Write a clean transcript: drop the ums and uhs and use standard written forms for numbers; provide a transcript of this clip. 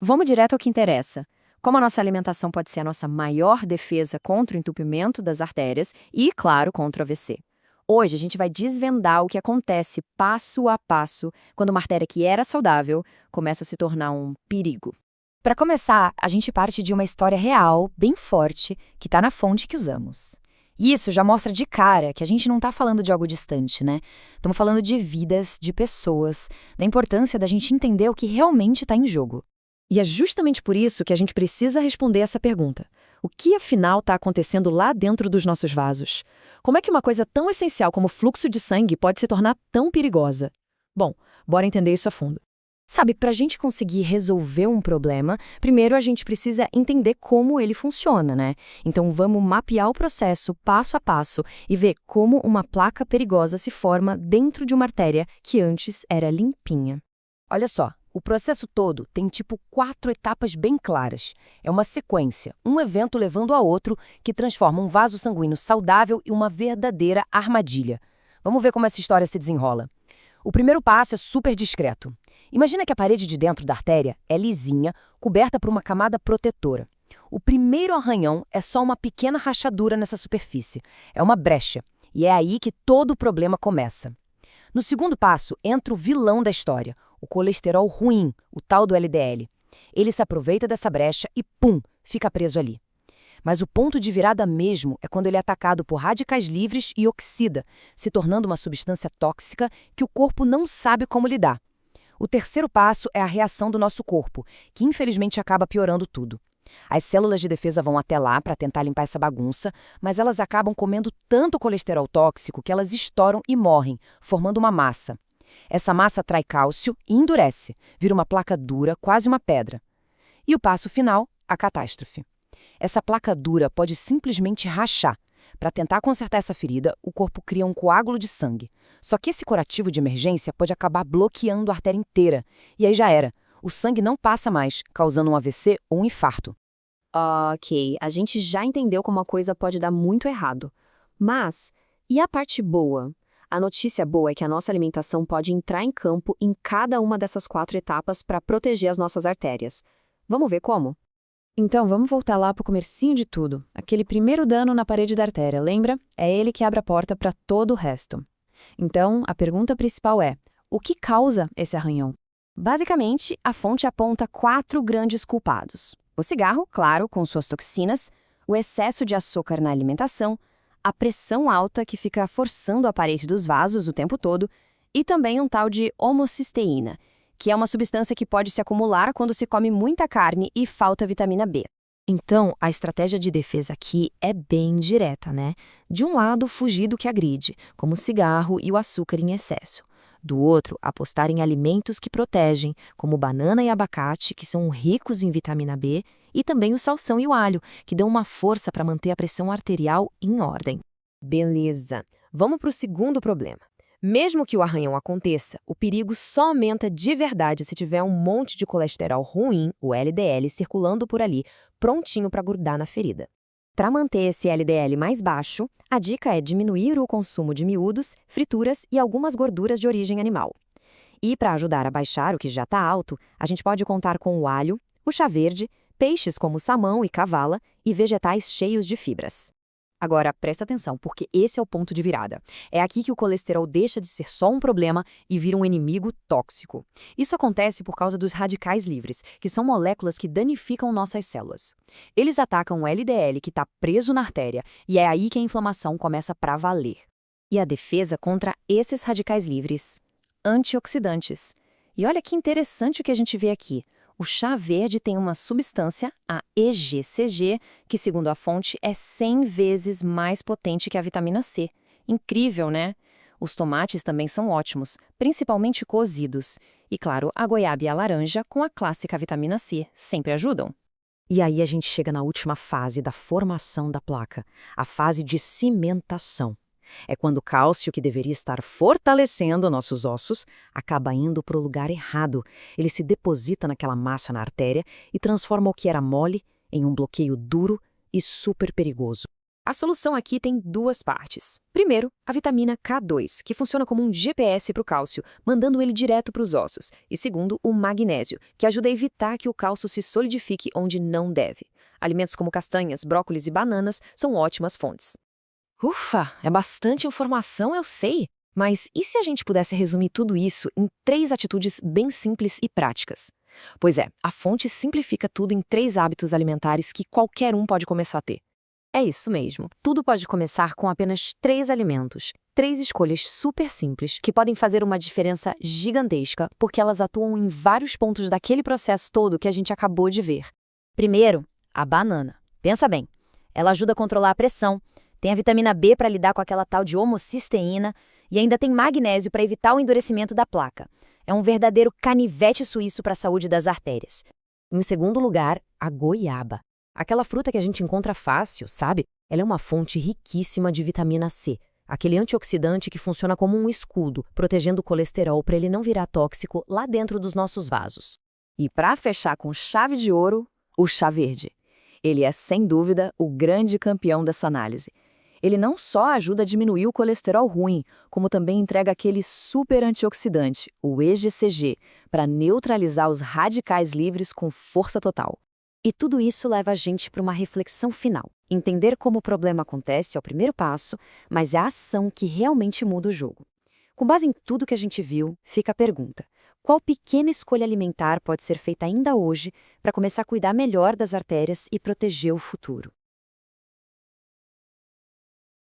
Vamos direto ao que interessa. Como a nossa alimentação pode ser a nossa maior defesa contra o entupimento das artérias e, claro, contra o AVC. Hoje a gente vai desvendar o que acontece passo a passo quando uma artéria que era saudável começa a se tornar um perigo. Para começar, a gente parte de uma história real, bem forte, que está na fonte que usamos. E isso já mostra de cara que a gente não está falando de algo distante, né? Estamos falando de vidas, de pessoas, da importância da gente entender o que realmente está em jogo. E é justamente por isso que a gente precisa responder essa pergunta. O que afinal está acontecendo lá dentro dos nossos vasos? Como é que uma coisa tão essencial como o fluxo de sangue pode se tornar tão perigosa? Bom, bora entender isso a fundo. Sabe, para a gente conseguir resolver um problema, primeiro a gente precisa entender como ele funciona, né? Então vamos mapear o processo passo a passo e ver como uma placa perigosa se forma dentro de uma artéria que antes era limpinha. Olha só, o processo todo tem tipo 4 etapas bem claras. É uma sequência, um evento levando a outro, que transforma um vaso sanguíneo saudável em uma verdadeira armadilha. Vamos ver como essa história se desenrola. O primeiro passo é super discreto. Imagina que a parede de dentro da artéria é lisinha, coberta por uma camada protetora. O primeiro arranhão é só uma pequena rachadura nessa superfície. É uma brecha. E é aí que todo o problema começa. No segundo passo, entra o vilão da história, o colesterol ruim, o tal do LDL. Ele se aproveita dessa brecha e, pum, fica preso ali. Mas o ponto de virada mesmo é quando ele é atacado por radicais livres e oxida, se tornando uma substância tóxica que o corpo não sabe como lidar. O terceiro passo é a reação do nosso corpo, que infelizmente acaba piorando tudo. As células de defesa vão até lá para tentar limpar essa bagunça, mas elas acabam comendo tanto colesterol tóxico que elas estouram e morrem, formando uma massa. Essa massa atrai cálcio e endurece, vira uma placa dura, quase uma pedra. E o passo final, a catástrofe. Essa placa dura pode simplesmente rachar. Para tentar consertar essa ferida, o corpo cria um coágulo de sangue. Só que esse curativo de emergência pode acabar bloqueando a artéria inteira. E aí já era. O sangue não passa mais, causando um AVC ou um infarto. Ok, a gente já entendeu como a coisa pode dar muito errado. Mas, e a parte boa? A notícia boa é que a nossa alimentação pode entrar em campo em cada uma dessas 4 etapas para proteger as nossas artérias. Vamos ver como? Então, vamos voltar lá para o comecinho de tudo. Aquele primeiro dano na parede da artéria, lembra? É ele que abre a porta para todo o resto. Então, a pergunta principal é: o que causa esse arranhão? Basicamente, a fonte aponta 4 grandes culpados. O cigarro, claro, com suas toxinas, o excesso de açúcar na alimentação, a pressão alta que fica forçando a parede dos vasos o tempo todo e também um tal de homocisteína, que é uma substância que pode se acumular quando se come muita carne e falta vitamina B. Então, a estratégia de defesa aqui é bem direta, né? De um lado, fugir do que agride, como o cigarro e o açúcar em excesso. Do outro, apostar em alimentos que protegem, como banana e abacate, que são ricos em vitamina B, e também o salsão e o alho, que dão uma força para manter a pressão arterial em ordem. Beleza. Vamos para o segundo problema. Mesmo que o arranhão aconteça, o perigo só aumenta de verdade se tiver um monte de colesterol ruim, o LDL, circulando por ali, prontinho para grudar na ferida. Para manter esse LDL mais baixo, a dica é diminuir o consumo de miúdos, frituras e algumas gorduras de origem animal. E para ajudar a baixar o que já está alto, a gente pode contar com o alho, o chá verde, peixes como salmão e cavala e vegetais cheios de fibras. Agora, presta atenção, porque esse é o ponto de virada. É aqui que o colesterol deixa de ser só um problema e vira um inimigo tóxico. Isso acontece por causa dos radicais livres, que são moléculas que danificam nossas células. Eles atacam o LDL que está preso na artéria e é aí que a inflamação começa para valer. E a defesa contra esses radicais livres? Antioxidantes. E olha que interessante o que a gente vê aqui. O chá verde tem uma substância, a EGCG, que, segundo a fonte, é 100 vezes mais potente que a vitamina C. Incrível, né? Os tomates também são ótimos, principalmente cozidos. E, claro, a goiaba e a laranja, com a clássica vitamina C, sempre ajudam. E aí a gente chega na última fase da formação da placa, a fase de cimentação. É quando o cálcio, que deveria estar fortalecendo nossos ossos, acaba indo para o lugar errado. Ele se deposita naquela massa na artéria e transforma o que era mole em um bloqueio duro e super perigoso. A solução aqui tem duas partes. Primeiro, a vitamina K2, que funciona como um GPS para o cálcio, mandando ele direto para os ossos. E segundo, o magnésio, que ajuda a evitar que o cálcio se solidifique onde não deve. Alimentos como castanhas, brócolis e bananas são ótimas fontes. Ufa, é bastante informação, eu sei. Mas e se a gente pudesse resumir tudo isso em 3 atitudes bem simples e práticas? Pois é, a fonte simplifica tudo em 3 hábitos alimentares que qualquer um pode começar a ter. É isso mesmo. Tudo pode começar com apenas 3 alimentos. 3 escolhas super simples que podem fazer uma diferença gigantesca porque elas atuam em vários pontos daquele processo todo que a gente acabou de ver. Primeiro, a banana. Pensa bem. Ela ajuda a controlar a pressão, tem a vitamina B para lidar com aquela tal de homocisteína e ainda tem magnésio para evitar o endurecimento da placa. É um verdadeiro canivete suíço para a saúde das artérias. Em segundo lugar, a goiaba. Aquela fruta que a gente encontra fácil, sabe? Ela é uma fonte riquíssima de vitamina C, aquele antioxidante que funciona como um escudo, protegendo o colesterol para ele não virar tóxico lá dentro dos nossos vasos. E para fechar com chave de ouro, o chá verde. Ele é, sem dúvida, o grande campeão dessa análise. Ele não só ajuda a diminuir o colesterol ruim, como também entrega aquele super antioxidante, o EGCG, para neutralizar os radicais livres com força total. E tudo isso leva a gente para uma reflexão final. Entender como o problema acontece é o primeiro passo, mas é a ação que realmente muda o jogo. Com base em tudo que a gente viu, fica a pergunta: qual pequena escolha alimentar pode ser feita ainda hoje para começar a cuidar melhor das artérias e proteger o futuro?